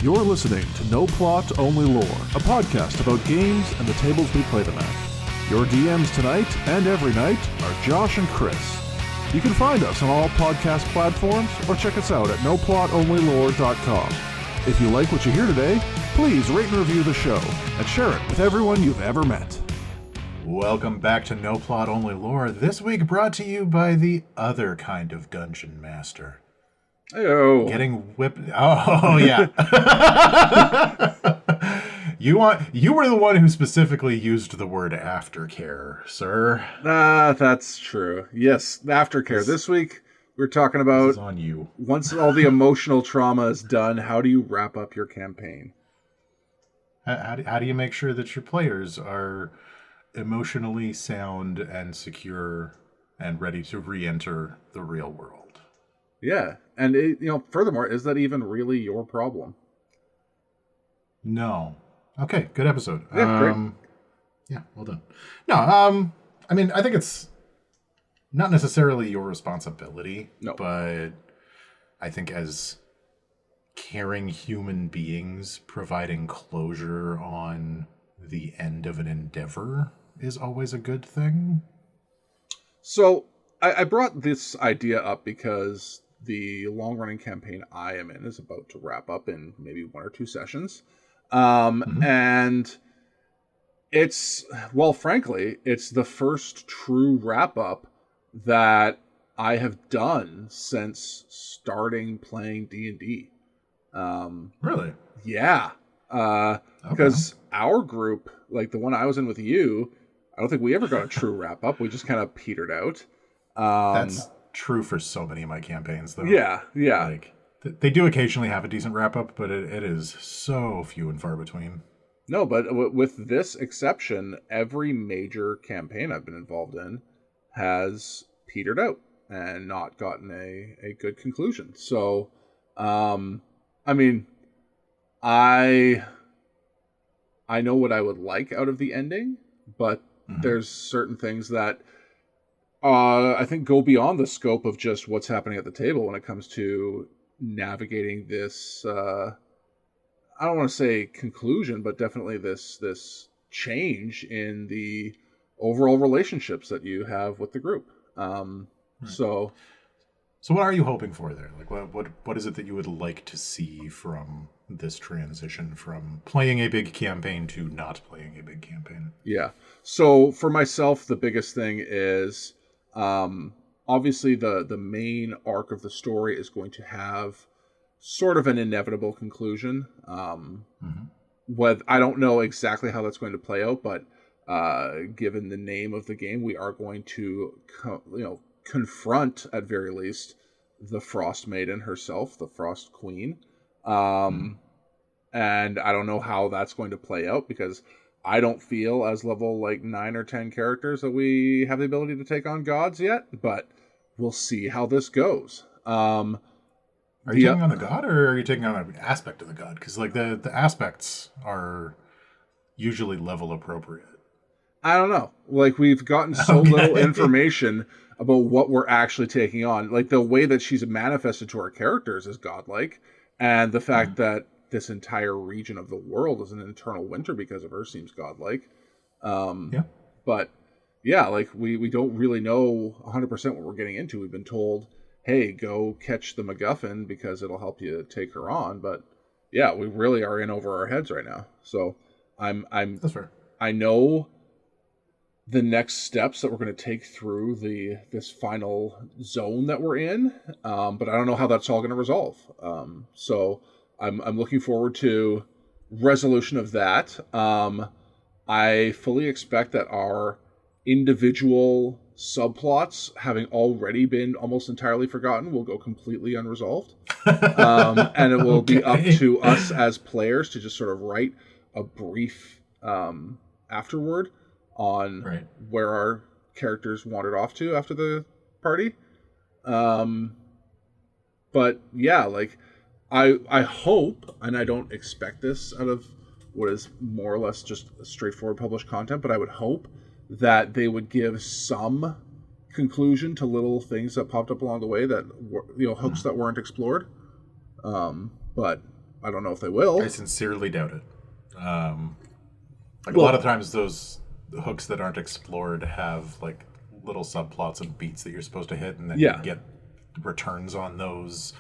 You're listening to No Plot, Only Lore, a podcast about games and the tables we play them at. Your DMs tonight and every night are Josh and Chris. You can find us on all podcast platforms or check us out at noplotonlylore.com. If you like what you hear today, please rate and review the show and share it with everyone you've ever met. Welcome back to No Plot Only Lore, this week brought to you by the other kind of dungeon master. Heyo. Getting whipped. Oh, yeah. You were the one who specifically used the word aftercare, sir. That's true. Yes, aftercare. This week, we're talking about this is on you. Once all the emotional trauma is done, how do you wrap up your campaign? How do you make sure that your players are emotionally sound and secure and ready to re-enter the real world? Yeah, and furthermore, is that even really your problem? No. Okay, good episode. Yeah, great. Yeah, well done. No, I mean, I think it's not necessarily your responsibility, but I think as caring human beings, providing closure on the end of an endeavor is always a good thing. So, I brought this idea up because the long-running campaign I am in is about to wrap up in maybe 1 or 2 sessions. And it's, well, frankly, it's the first true wrap-up that I have done since starting playing D&D. Really? Yeah. Because our group, like the one I was in with you, I don't think we ever got a true wrap-up. We just kind of petered out. That's true for so many of my campaigns, though. Yeah. Like, they do occasionally have a decent wrap-up, but it is so few and far between. No, but with this exception, every major campaign I've been involved in has petered out and not gotten a good conclusion. So, I mean, I know what I would like out of the ending, but there's certain things that I think go beyond the scope of just what's happening at the table when it comes to navigating this, I don't want to say conclusion, but definitely this change in the overall relationships that you have with the group. Right. So what are you hoping for there? Like, what is it that you would like to see from this transition from playing a big campaign to not playing a big campaign? Yeah. So for myself, the biggest thing is, obviously the main arc of the story is going to have sort of an inevitable conclusion. I don't know exactly how that's going to play out, but given the name of the game, we are going to confront, at very least, the Frost Maiden herself, the Frost Queen. And I don't know how that's going to play out, because I don't feel as level 9 or 10 characters that we have the ability to take on gods yet, but we'll see how this goes. Are you taking on the god, or are you taking on an aspect of the god? Because the aspects are usually level appropriate. I don't know. We've gotten so little information about what we're actually taking on. The way that she's manifested to our characters is godlike, and the fact that this entire region of the world is an eternal winter because of her seems godlike. But yeah, we don't really know 100% what we're getting into. We've been told, hey, go catch the MacGuffin because it'll help you take her on. But yeah, we really are in over our heads right now. So That's fair. I know the next steps that we're going to take through this final zone that we're in, but I don't know how that's all going to resolve. So I'm looking forward to resolution of that. I fully expect that our individual subplots, having already been almost entirely forgotten, will go completely unresolved. And it will be up to us as players to just sort of write a brief afterward on where our characters wandered off to after the party. But yeah, I hope, and I don't expect this out of what is more or less just straightforward published content, but I would hope that they would give some conclusion to little things that popped up along the way that were, hooks that weren't explored. But I don't know if they will. I sincerely doubt it. A lot of times those hooks that aren't explored have like little subplots and beats that you're supposed to hit, and then you get returns on those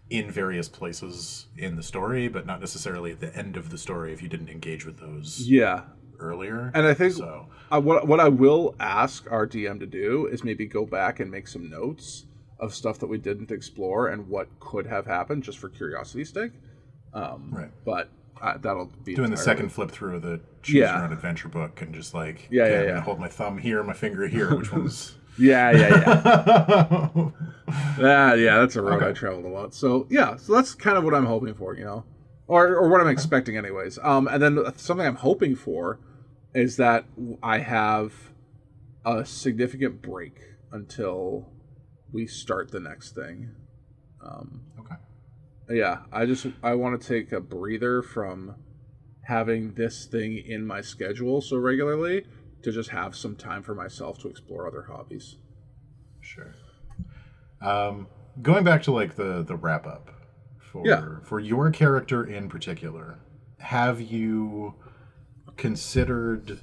in various places in the story, but not necessarily at the end of the story if you didn't engage with those earlier. And I think what I will ask our DM to do is maybe go back and make some notes of stuff that we didn't explore and what could have happened, just for curiosity's sake. But that'll be doing the second flip through of the choose your own adventure book and just like I'm gonna hold my thumb here, my finger here. Which one's that's a road I traveled a lot. So so that's kind of what I'm hoping for, or what I'm expecting, anyways. And then something I'm hoping for is that I have a significant break until we start the next thing. I want to take a breather from having this thing in my schedule so regularly to just have some time for myself to explore other hobbies. Sure. Going back to like the wrap up for your character in particular, have you considered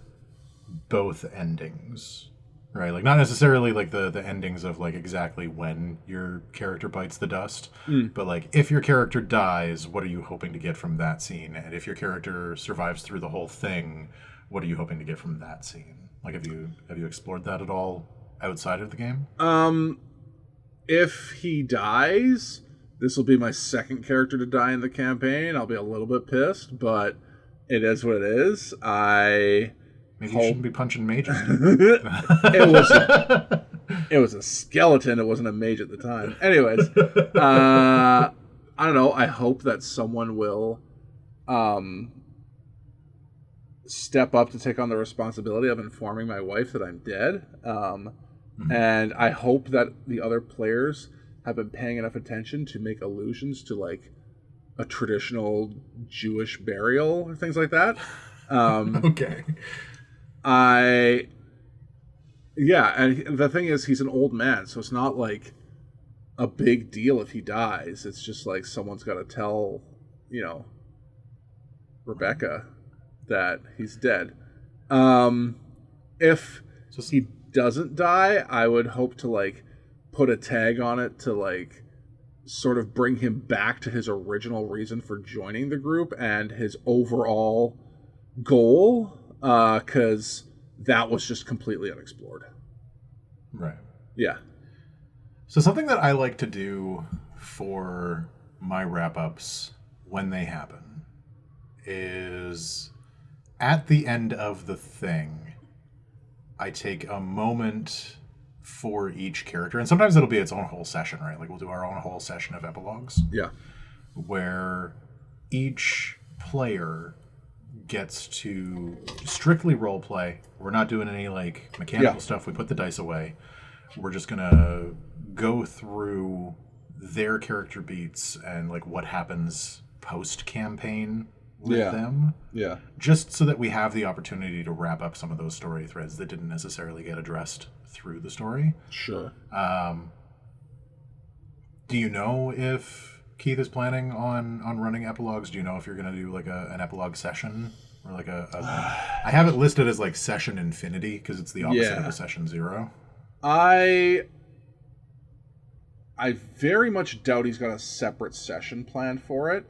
both endings? Right, like not necessarily like the endings of like exactly when your character bites the dust, but like if your character dies, what are you hoping to get from that scene? And if your character survives through the whole thing, what are you hoping to get from that scene? Like have you explored that at all outside of the game? If he dies, this will be my second character to die in the campaign. I'll be a little bit pissed, but it is what it is. Maybe you shouldn't be punching mages. It was a skeleton. It wasn't a mage at the time. Anyways, I don't know. I hope that someone will step up to take on the responsibility of informing my wife that I'm dead. And I hope that the other players have been paying enough attention to make allusions to like a traditional Jewish burial or things like that. Okay. And the thing is, he's an old man, so it's not like a big deal if he dies. It's just like someone's got to tell, Rebecca that he's dead. If he doesn't die, I would hope to like put a tag on it to like sort of bring him back to his original reason for joining the group and his overall goal. Because that was just completely unexplored. Right. Yeah. So something that I like to do for my wrap-ups when they happen is at the end of the thing, I take a moment for each character. And sometimes it'll be its own whole session, right? Like we'll do our own whole session of epilogues. Yeah. Where each player gets to strictly role play. We're not doing any like mechanical stuff. We put the dice away. We're just gonna go through their character beats and like what happens post campaign with them. Yeah. Just so that we have the opportunity to wrap up some of those story threads that didn't necessarily get addressed through the story. Sure. Do you know if Keith is planning on running epilogues? Do you know if you're going to do like an epilogue session or like I have it listed as like session infinity because it's the opposite of a session 0. I very much doubt he's got a separate session planned for it.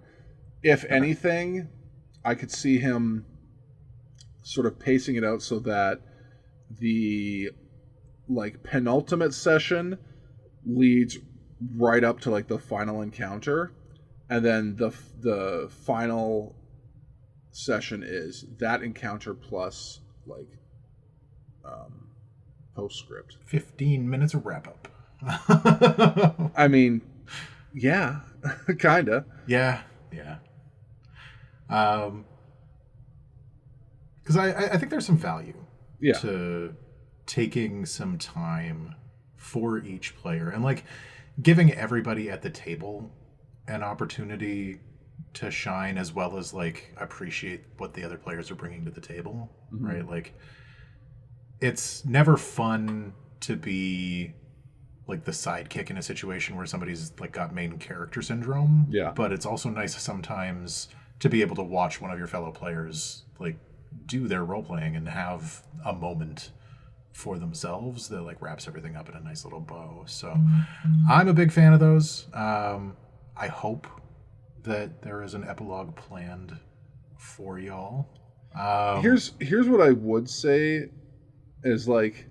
If anything, I could see him sort of pacing it out so that the like penultimate session leads right up to like the final encounter, and then the final session is that encounter plus like postscript. 15 minutes of wrap up. I mean, yeah, kinda. Yeah. Because I think there's some value to taking some time for each player and like giving everybody at the table an opportunity to shine as well as like appreciate what the other players are bringing to the table, right? Like it's never fun to be like the sidekick in a situation where somebody's like got main character syndrome. Yeah. But it's also nice sometimes to be able to watch one of your fellow players like do their role playing and have a moment for themselves that like wraps everything up in a nice little bow. So I'm a big fan of those. I hope that there is an epilogue planned for y'all. Here's what I would say is like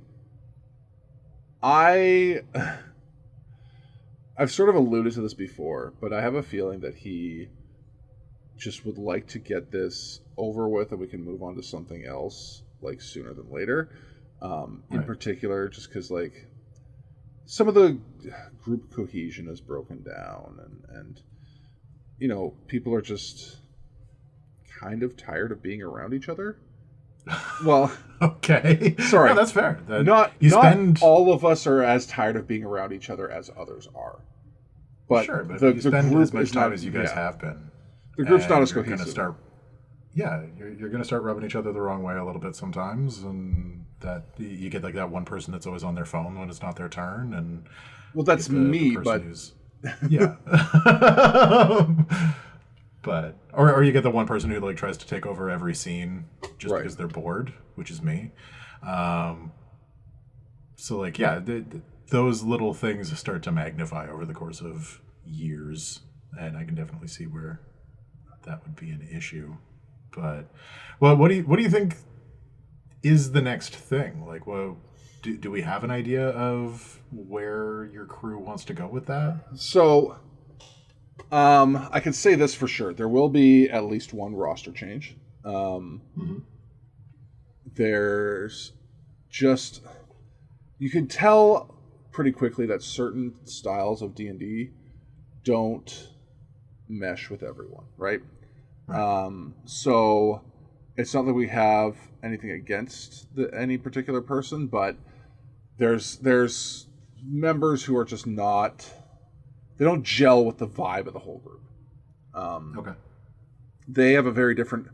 I've sort of alluded to this before, but I have a feeling that he just would like to get this over with and we can move on to something else like sooner than later. In particular, just because like some of the group cohesion is broken down and you know, people are just kind of tired of being around each other. Well, okay. Sorry. No, that's fair. Not all of us are as tired of being around each other as others are. But sure, but the you spend group as much time not, as you guys have been. The group's not as you're cohesive. You're going to start rubbing each other the wrong way a little bit sometimes, and that you get like that one person that's always on their phone when it's not their turn, and well, that's me, but yeah. But or you get the one person who like tries to take over every scene just because they're bored, which is me. So like those little things start to magnify over the course of years, and I can definitely see where that would be an issue. But well, what do you think is the next thing? Like, well, do we have an idea of where your crew wants to go with that? So I can say this for sure. There will be at least one roster change. There's just... You can tell pretty quickly that certain styles of D&D don't mesh with everyone, right? So it's not that we have anything against any particular person, but there's members who are just not... They don't gel with the vibe of the whole group. Okay. They have a very different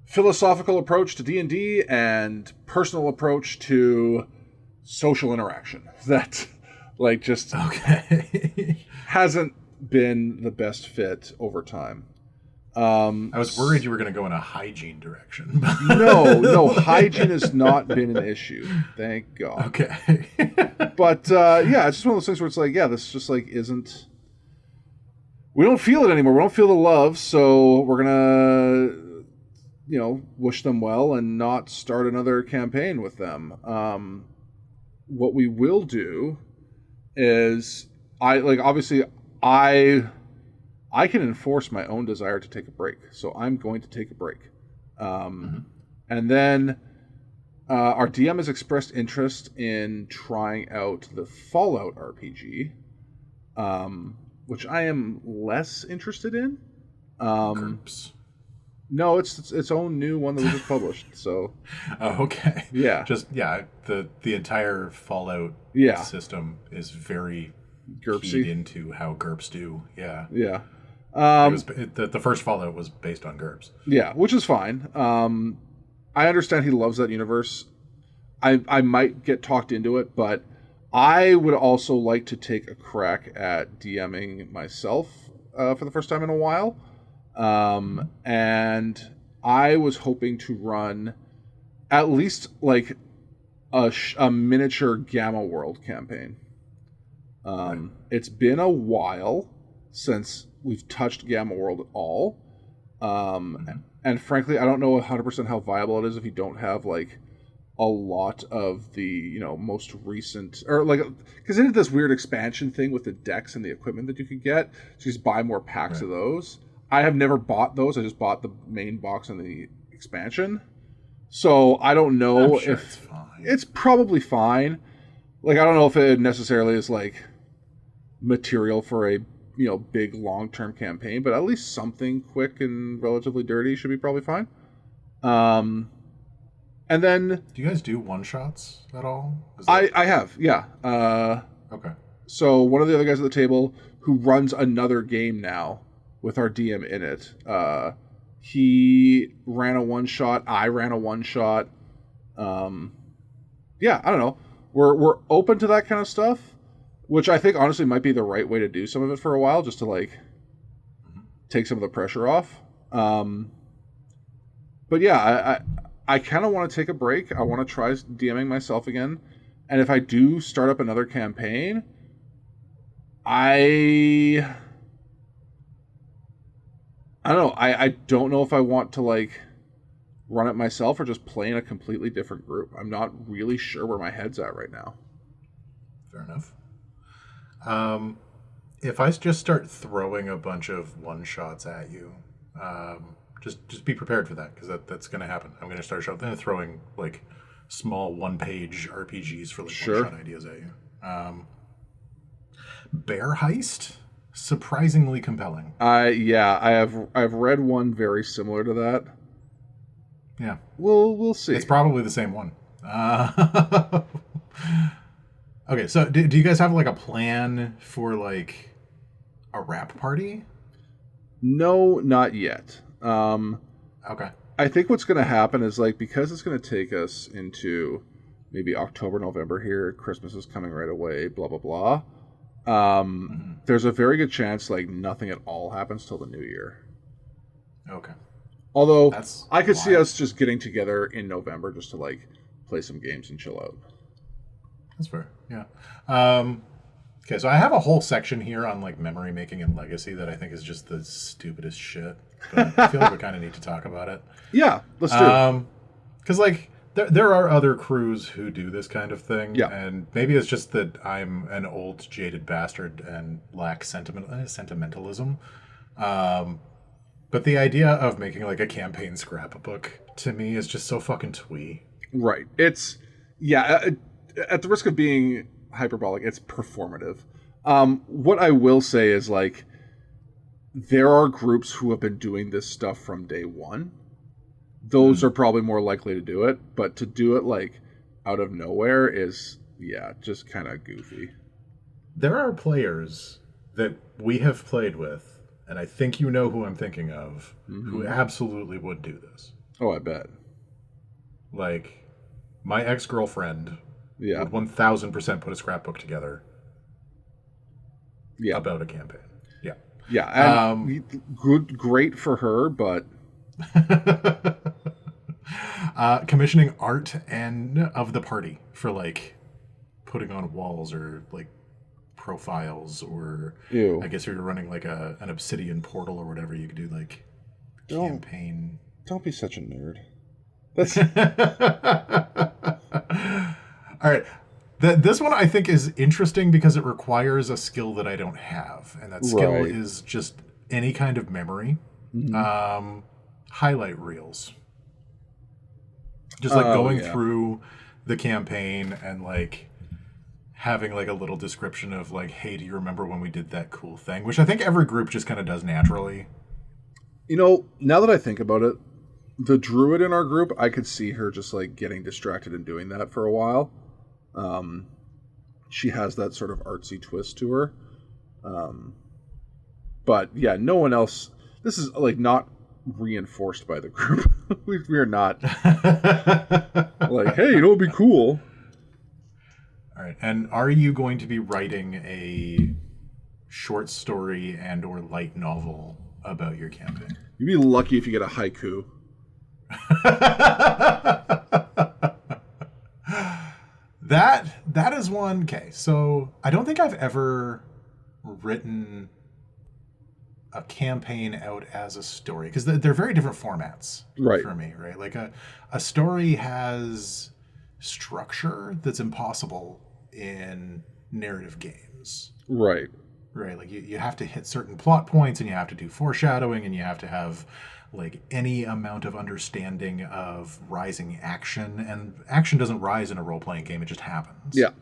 philosophical approach to D&D and personal approach to social interaction that, like, just hasn't been the best fit over time. I was worried you were going to go in a hygiene direction. No, hygiene has not been an issue. Thank God. Okay. But, it's just one of those things where it's like, this just, like, isn't... We don't feel it anymore. We don't feel the love, so we're going to, wish them well and not start another campaign with them. What we will do is... I can enforce my own desire to take a break, so I'm going to take a break. And then our DM has expressed interest in trying out the Fallout RPG, which I am less interested in. GURPS. No, it's its own new one that was just published. So. Oh, okay. Yeah. The entire Fallout system is very GURPsy. keyed into how GURPS do. Yeah. Yeah. The first Fallout was based on GURPS. Yeah, which is fine. I understand he loves that universe. I might get talked into it, but I would also like to take a crack at DMing myself for the first time in a while. And I was hoping to run at least like a miniature Gamma World campaign. It's been a while since we've touched Gamma World at all. And frankly, I don't know 100% how viable it is if you don't have like a lot of the, most recent, or like, because they did this weird expansion thing with the decks and the equipment that you could get. So you just buy more packs of those. I have never bought those. I just bought the main box and the expansion. So I don't know if it's probably fine. Like, I don't know if it necessarily is like material for a big long-term campaign, but at least something quick and relatively dirty should be probably fine. And then, do you guys do one-shots at all? I have, yeah. Okay. So one of the other guys at the table who runs another game now with our DM in it, he ran a one-shot. I ran a one-shot. I don't know. We're open to that kind of stuff, which I think honestly might be the right way to do some of it for a while, just to like take some of the pressure off. But yeah, I kind of want to take a break. I want to try DMing myself again. And if I do start up another campaign, I don't know. I don't know if I want to like run it myself or just play in a completely different group. I'm not really sure where my head's at right now. Fair enough. If I just start throwing a bunch of one-shots at you, just be prepared for that, because that's going to happen. I'm going to start throwing like small one-page RPGs for like one-shot ideas at you. Bear Heist, surprisingly compelling. I've read one very similar to that. Yeah, we'll see. It's probably the same one. Okay, so do you guys have like a plan for like a rap party? No, not yet. Okay. I think what's going to happen is like, because it's going to take us into maybe October, November here, Christmas is coming right away, blah, blah, blah. There's a very good chance like nothing at all happens till the new year. Okay. Although I could see us just getting together in November just to like play some games and chill out. That's fair. Yeah. Okay, so I have a whole section here on like memory making and legacy that I think is just the stupidest shit. But I feel like we kind of need to talk about it. Yeah, let's do it. Because like there are other crews who do this kind of thing. Yeah. And maybe it's just that I'm an old jaded bastard and lack sentimentalism. But the idea of making like a campaign scrapbook to me is just so fucking twee. Right. It's at the risk of being hyperbolic, it's performative. What I will say is like there are groups who have been doing this stuff from day one. Those are probably more likely to do it, but to do it like out of nowhere is just kind of goofy. There are players that we have played with, and I think you know who I'm thinking of, who absolutely would do this. Oh, I bet. Like my ex-girlfriend would 1000% put a scrapbook together about a campaign. Yeah. Yeah. And great for her, but commissioning art and of the party for like putting on walls or like profiles, or I guess if you're running like an obsidian portal or whatever, you could do like campaign. Don't be such a nerd. That's all right. This one I think is interesting because it requires a skill that I don't have, and that skill is just any kind of memory. Highlight reels. Just like going through the campaign and like having like a little description of like, hey, do you remember when we did that cool thing? Which I think every group just kind of does naturally. You know, now that I think about it, the druid in our group, I could see her just like getting distracted and doing that for a while. She has that sort of artsy twist to her. But yeah, no one else. This is like not reinforced by the group. we are not like, hey, you know, it'd be cool. All right. And are you going to be writing a short story and or light novel about your campaign? You'd be lucky if you get a haiku. That is one. Okay, so I don't think I've ever written a campaign out as a story, because they're very different formats for me, right? Like a story has structure that's impossible in narrative games. Right. Like you have to hit certain plot points, and you have to do foreshadowing, and you have to have like any amount of understanding of rising action, and action doesn't rise in a role-playing game, it just happens. Yeah.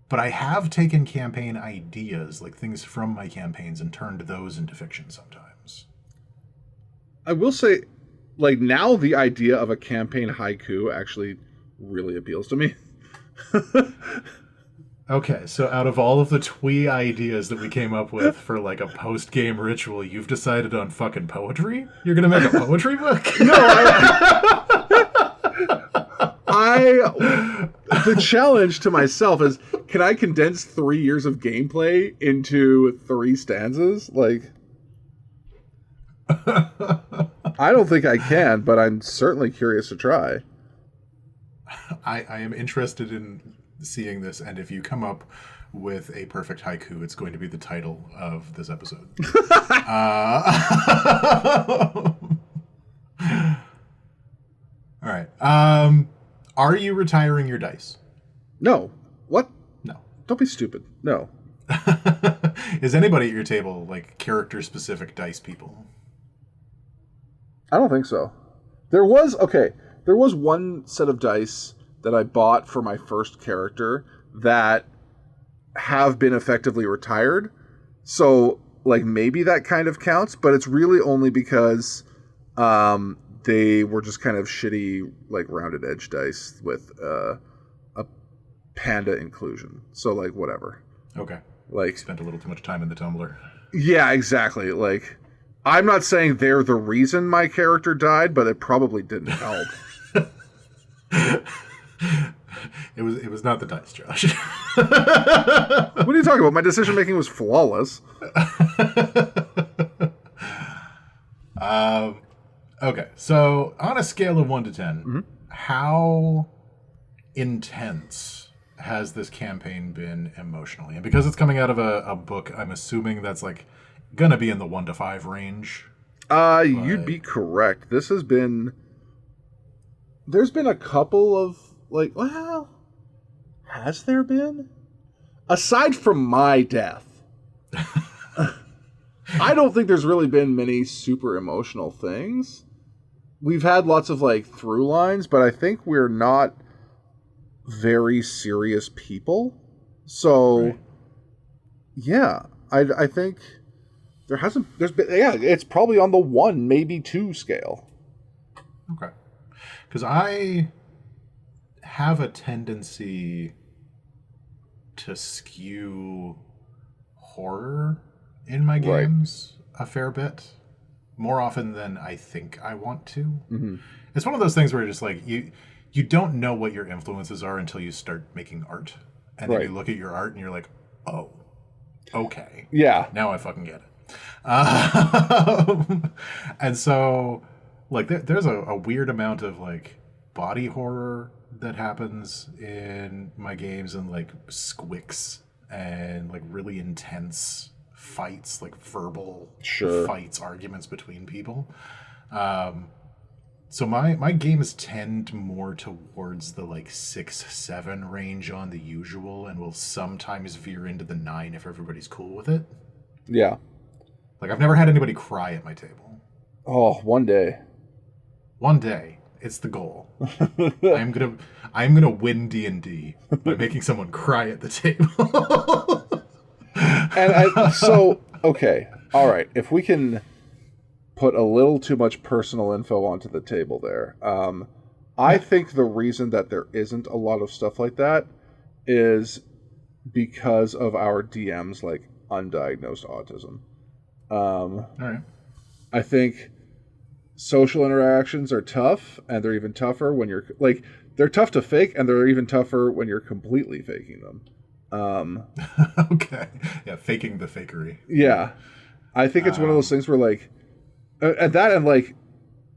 But I have taken campaign ideas, like things from my campaigns, and turned those into fiction sometimes. I will say, like, now the idea of a campaign haiku actually really appeals to me. Okay, so out of all of the twee ideas that we came up with for like a post-game ritual, you've decided on fucking poetry? You're gonna make a poetry book? No, the challenge to myself is, can I condense 3 years of gameplay into 3 stanzas? Like, I don't think I can, but I'm certainly curious to try. I am interested in seeing this, and if you come up with a perfect haiku, it's going to be the title of this episode. All right. Are you retiring your dice? No. What? No. Don't be stupid. No. Is anybody at your table like character-specific dice people? I don't think so. There was one set of dice that I bought for my first character that have been effectively retired. So, like, maybe that kind of counts, but it's really only because they were just kind of shitty, like, rounded edge dice with a panda inclusion. So, like, whatever. Okay. Like, spent a little too much time in the Tumblr. Yeah, exactly. Like, I'm not saying they're the reason my character died, but it probably didn't help. It was not the dice, Josh. What are you talking about? My decision making was flawless. Okay, so on a scale of 1 to 10, how intense has this campaign been emotionally? And because it's coming out of a book, I'm assuming that's like gonna be in the 1 to 5 range. You'd be correct. There's been a couple of, like, well, has there been? Aside from my death, I don't think there's really been many super emotional things. We've had lots of, like, through lines, but I think we're not very serious people. So, right. Yeah, I think it's probably on the 1, maybe 2 scale. Okay. Because I have a tendency to skew horror in my games a fair bit. More often than I think I want to. Mm-hmm. It's one of those things where you're just like, you don't know what your influences are until you start making art. And then you look at your art and you're like, oh, okay. Yeah. Now I fucking get it. And so, like, there's a weird amount of, like, body horror that happens in my games, and, like, squicks and, like, really intense fights, like verbal fights, arguments between people. So my games tend more towards the, like, 6-7 range on the usual, and will sometimes veer into the 9 if everybody's cool with it. Yeah. Like, I've never had anybody cry at my table. Oh, one day. One day. It's the goal. I'm gonna win D&D by making someone cry at the table. Okay. All right. If we can put a little too much personal info onto the table there. I think the reason that there isn't a lot of stuff like that is because of our DM's, like, undiagnosed autism. All right. I think social interactions are tough, and they're even tougher when you're, like, they're tough to fake, and they're even tougher when you're completely faking them. Okay. Yeah, faking the fakery. Yeah. I think it's one of those things where, like, at that, and, like,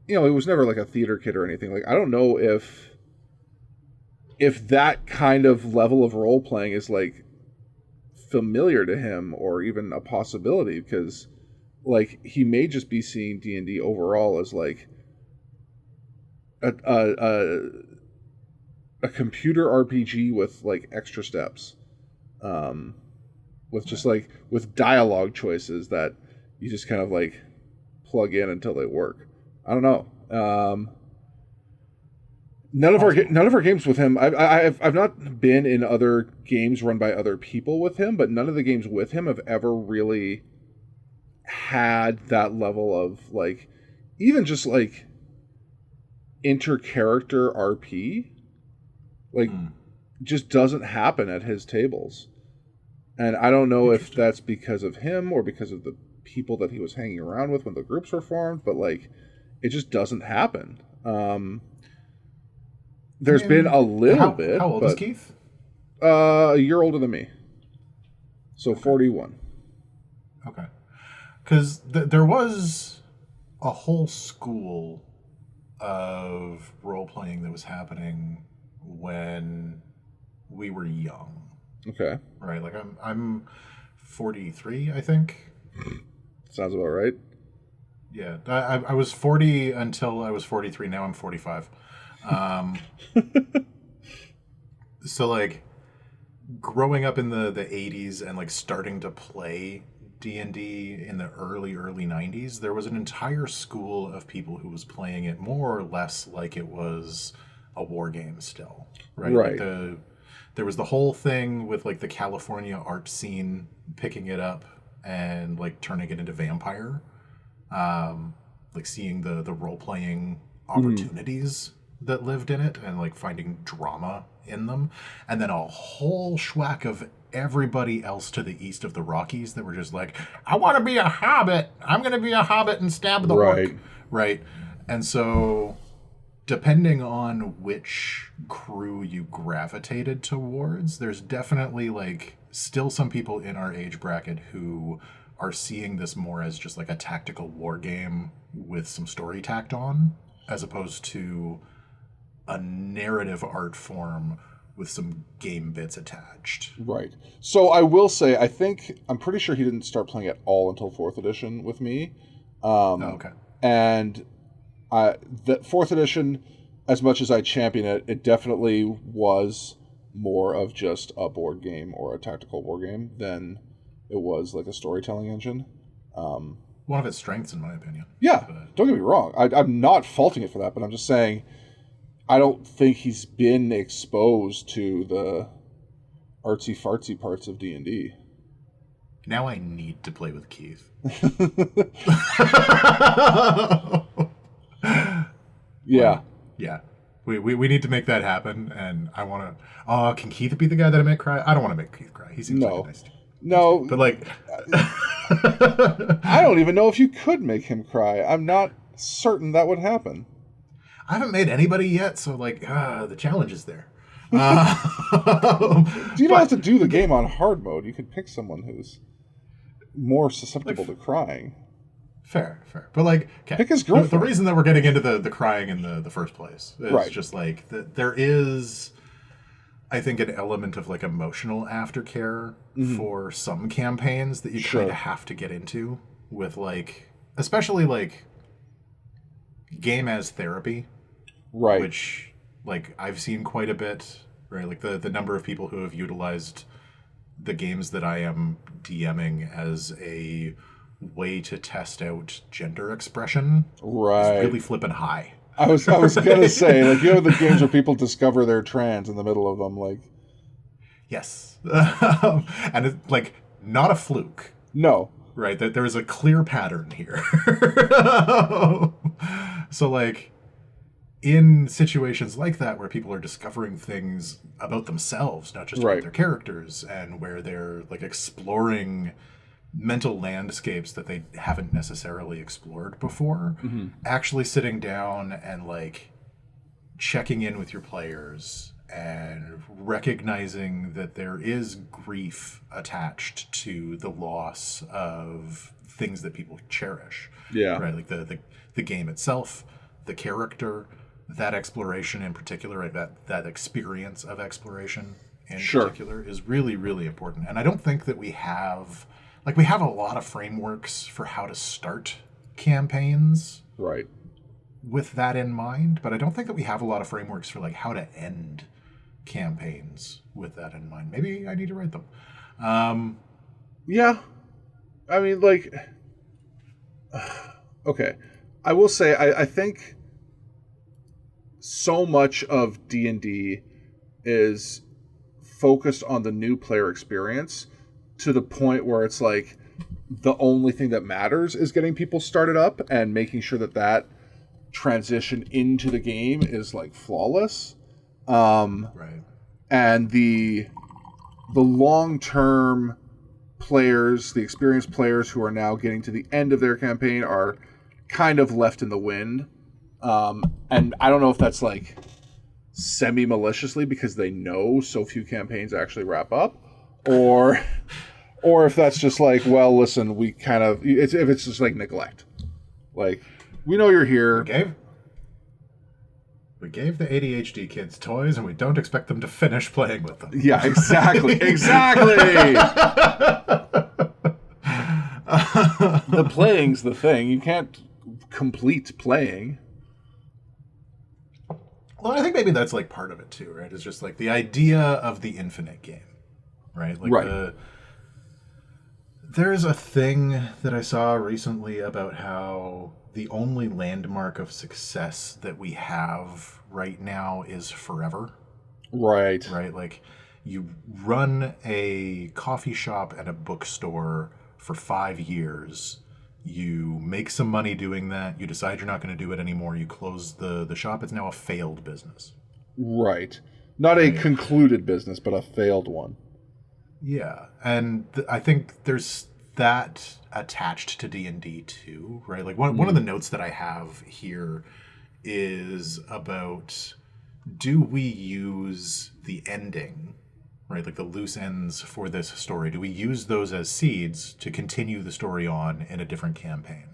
you know, it was never like a theater kid or anything. Like, I don't know if that kind of level of role playing is, like, familiar to him or even a possibility, because, like, he may just be seeing D&D overall as, like, a computer RPG with, like, extra steps, with just, like, with dialogue choices that you just kind of, like, plug in until they work. I don't know. None of our games with him. I've not been in other games run by other people with him, but none of the games with him have ever really had that level of, like, even just, like, inter-character RP. Like, just doesn't happen at his tables. And I don't know if that's because of him or because of the people that he was hanging around with when the groups were formed, but, like, it just doesn't happen. There's been a little bit. How old is Keith? A year older than me. So 41. Okay. Because there was a whole school of role-playing that was happening when we were young. Okay. Right? Like, I'm 43, I think. Sounds about right. Yeah. I was 40 until I was 43. Now I'm 45. So, like, growing up in the 80s and, like, starting to play D&D in the early 90s, there was an entire school of people who was playing it more or less like it was a war game still, right? Right. Like there was the whole thing with, like, the California art scene picking it up and, like, turning it into vampire, like seeing the role-playing opportunities that lived in it and, like, finding drama in them, and then a whole schwack of everybody else to the east of the Rockies that were just like, I want to be a hobbit. I'm going to be a hobbit and stab the orc. Right. And so, depending on which crew you gravitated towards, there's definitely, like, still some people in our age bracket who are seeing this more as just like a tactical war game with some story tacked on, as opposed to a narrative art form with some game bits attached. Right. So I will say, I'm pretty sure he didn't start playing at all until 4th edition with me. Okay. And the 4th edition, as much as I champion it, it definitely was more of just a board game or a tactical war game than it was like a storytelling engine. One of its strengths, in my opinion. Yeah, don't get me wrong. I'm not faulting it for that, but I'm just saying I don't think he's been exposed to the artsy-fartsy parts of D&D. Now I need to play with Keith. Yeah. Yeah. We need to make that happen, and I want to... Oh, can Keith be the guy that I make cry? I don't want to make Keith cry. He seems like a nice dude. No. But, like... I don't even know if you could make him cry. I'm not certain that would happen. I haven't made anybody yet, so, like, the challenge is there. You don't have to do the game on hard mode. You could pick someone who's more susceptible to crying. Fair. But, like, okay. Pick his girlfriend. The reason that we're getting into the crying in the first place is just, like, there is, I think, an element of, like, emotional aftercare for some campaigns that you kind of have to get into with, like, especially, like, game as therapy. Right. Which, like, I've seen quite a bit, right? Like, the number of people who have utilized the games that I am DMing as a way to test out gender expression is really flipping high. I was gonna say, like, you know, the games where people discover they're trans in the middle of them, like... Yes. And it's, like, not a fluke. No. Right? That there is a clear pattern here. So, like, in situations like that where people are discovering things about themselves, not just about their characters, and where they're, like, exploring mental landscapes that they haven't necessarily explored before, actually sitting down and, like, checking in with your players and recognizing that there is grief attached to the loss of things that people cherish. Yeah. Right? Like the game itself, the character, that exploration in particular, right? That experience of exploration in particular is really, really important. And I don't think that we have a lot of frameworks for how to start campaigns. Right. With that in mind, but I don't think that we have a lot of frameworks for, like, how to end campaigns with that in mind. Maybe I need to write them. Yeah. I mean, like... Okay. I will say, I think so much of D&D is focused on the new player experience to the point where it's like the only thing that matters is getting people started up and making sure that transition into the game is, like, flawless. Right. And the long-term players, the experienced players who are now getting to the end of their campaign are kind of left in the wind. And I don't know if that's, like, semi-maliciously because they know so few campaigns actually wrap up, or if that's just like, well, listen, we kind of, if it's just like neglect. Like, we know you're here. We gave the ADHD kids toys, and we don't expect them to finish playing with them. Yeah, exactly. Exactly! The playing's the thing. You can't complete playing. Well, I think maybe that's like part of it too, right? It's just like the idea of the infinite game, right? Like right. There's a thing that I saw recently about how the only landmark of success that we have right now is forever. Right. Right? Like, you run a coffee shop and a bookstore for 5 years. You make some money doing that. You decide you're not going to do it anymore. You close the shop. It's now a failed business. Right. Not a concluded business, but a failed one. Yeah. And I think there's that attached to D&D too, right? Like one of the notes that I have here is about, do we use the ending, right? Like the loose ends for this story. Do we use those as seeds to continue the story on in a different campaign?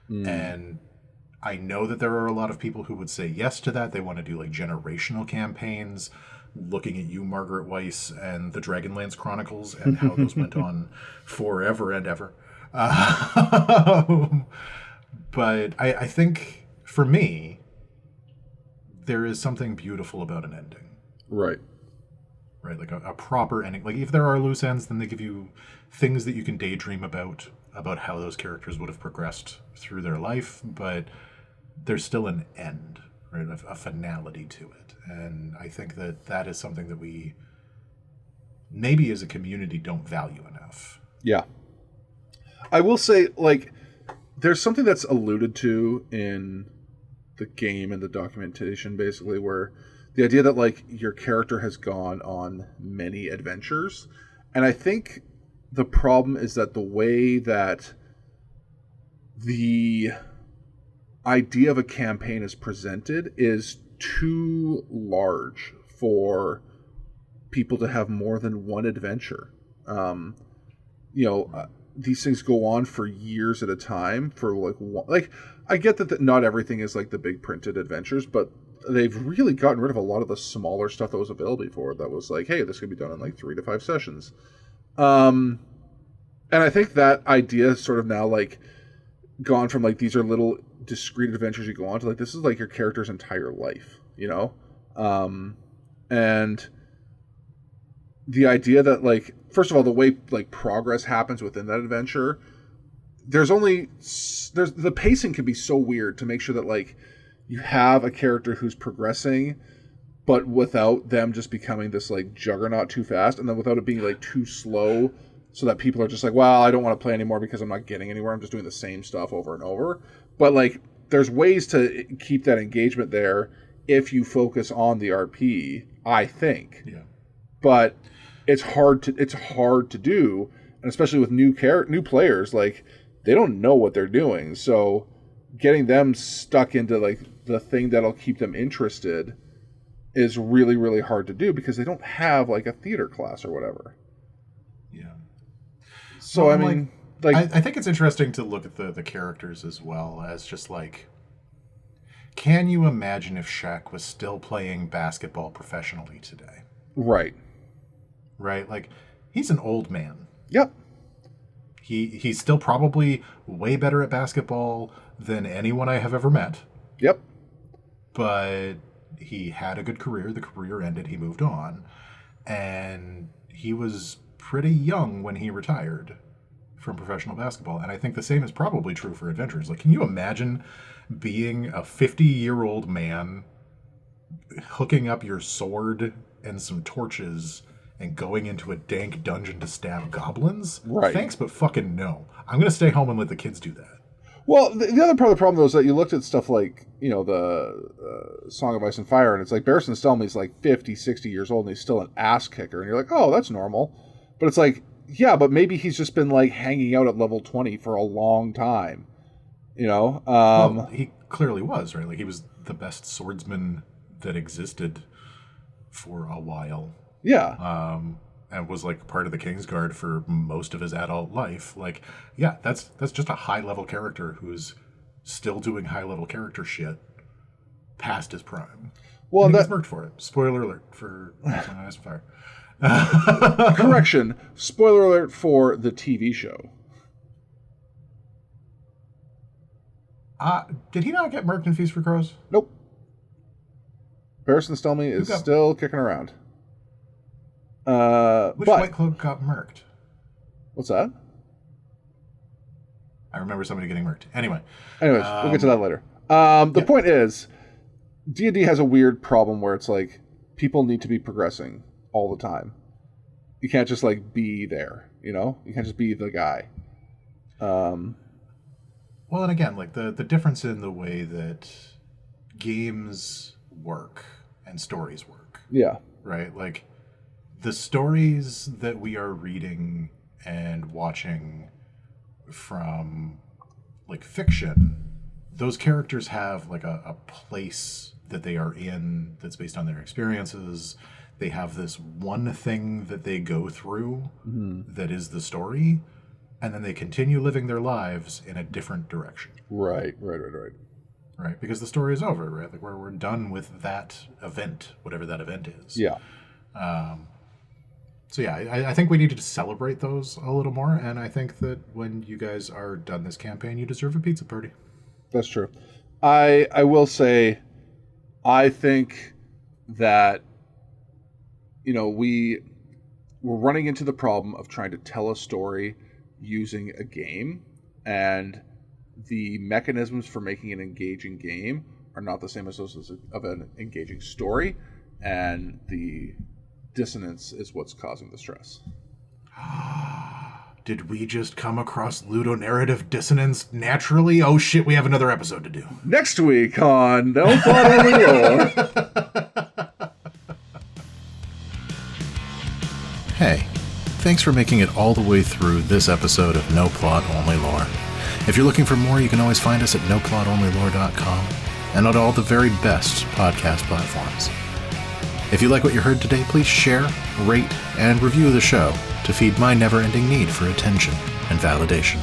And I know that there are a lot of people who would say yes to that. They want to do like generational campaigns, looking at you, Margaret Weiss, and the Dragonlance Chronicles, and how those went on forever and ever. But I think, for me, there is something beautiful about an ending. Right. Right, like a proper ending. Like, if there are loose ends, then they give you things that you can daydream about how those characters would have progressed through their life, but there's still an end, right? A finality to it. And I think that is something that we maybe as a community don't value enough. Yeah. I will say, like, there's something that's alluded to in the game and the documentation, basically, where the idea that, like, your character has gone on many adventures. And I think the problem is that the way that the idea of a campaign is presented is too large for people to have more than one adventure. These things go on for years at a time for like one, like, I get that not everything is like the big printed adventures, but they've really gotten rid of a lot of the smaller stuff that was available before that was like, hey, this could be done in like 3 to 5 sessions. And I think that idea is sort of now like gone from like, these are little discrete adventures you go on to, like, this is like your character's entire life, you know? And the idea that, like, first of all, the way like progress happens within that adventure, there's the pacing can be so weird to make sure that like you have a character who's progressing, but without them just becoming this like juggernaut too fast, and then without it being like too slow, so that people are just like, well, I don't want to play anymore because I'm not getting anywhere. I'm just doing the same stuff over and over. But like, there's ways to keep that engagement there if you focus on the RP, I think. Yeah. But it's hard to do, and especially with new players, like, they don't know what they're doing. So getting them stuck into like the thing that'll keep them interested is really, really hard to do because they don't have like a theater class or whatever. Yeah. So well, I mean, like I think it's interesting to look at the characters as well as just like, can you imagine if Shaq was still playing basketball professionally today? Right. Right? Like, he's an old man. Yep. He's still probably way better at basketball than anyone I have ever met. Yep. But he had a good career. The career ended. He moved on. And he was pretty young when he retired from professional basketball. And I think the same is probably true for adventurers. Like, can you imagine being a 50-year-old man, hooking up your sword and some torches and going into a dank dungeon to stab goblins? Right. Thanks, but fucking no. I'm going to stay home and let the kids do that. Well, the other part of the problem, though, is that you looked at stuff like, you know, the Song of Ice and Fire, and it's like, Barristan Selmy's like 50, 60 years old, and he's still an ass kicker. And you're like, oh, that's normal. But it's like, yeah, but maybe he's just been like hanging out at level 20 for a long time. You know? Well, he clearly was, right? Like, he was the best swordsman that existed for a while. Yeah. And was like part of the Kingsguard for most of his adult life. Like, yeah, that's just a high-level character who's still doing high-level character shit past his prime. Well, and he gets murked for it. Spoiler alert for Eyes of Fire. Correction. Spoiler alert for the TV show. Did he not get murked in Feast for Crows? Nope. Barristan Stelmy is still kicking around. Which White Cloak got murked? What's that? I remember somebody getting murked. Anyways, we'll get to that later. The point is, D&D has a weird problem where it's like people need to be progressing all the time. You can't just like be there, you know? You can't just be the guy. Well, and again, like the difference in the way that games work and stories work. Yeah. Right? Like the stories that we are reading and watching from like fiction, those characters have like a place that they are in that's based on their experiences. They have this one thing that they go through that is the story, and then they continue living their lives in a different direction. Right. Right, because the story is over, right? Like we're done with that event, whatever that event is. Yeah. So yeah, I think we need to celebrate those a little more, and I think that when you guys are done this campaign, you deserve a pizza party. That's true. I will say, I think that, you know, we're running into the problem of trying to tell a story using a game, and the mechanisms for making an engaging game are not the same as those of an engaging story, and the dissonance is what's causing the stress. Did we just come across ludonarrative dissonance naturally? Oh shit, we have another episode to do. Next week on No Plot Only Lore. Hey, thanks for making it all the way through this episode of No Plot Only Lore. If you're looking for more, you can always find us at noplotonlylore.com and on all the very best podcast platforms. If you like what you heard today, please share, rate, and review the show to feed my never-ending need for attention and validation.